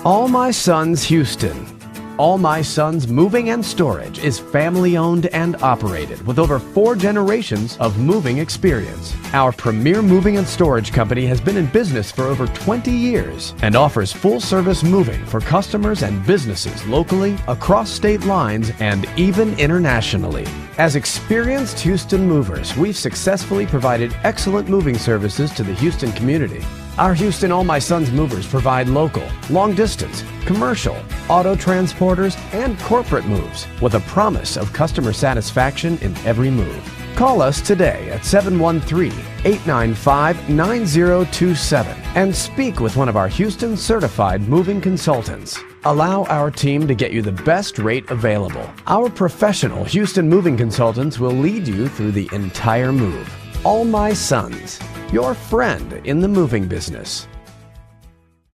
All My Sons Houston. All My Sons Moving and Storage is family owned and operated with over 4 generations of moving experience. Our premier moving and storage company has been in business for over 20 years and offers full service moving for customers and businesses locally, across state lines, and even internationally. As experienced Houston movers, we've successfully provided excellent moving services to the Houston community. Our Houston All My Sons movers provide local, long distance, commercial, auto transporters, and corporate moves with a promise of customer satisfaction in every move. Call us today at 713-895-9027 and speak with one of our Houston certified moving consultants. Allow our team to get you the best rate available. Our professional Houston moving consultants will lead you through the entire move. All My Sons, your friend in the moving business.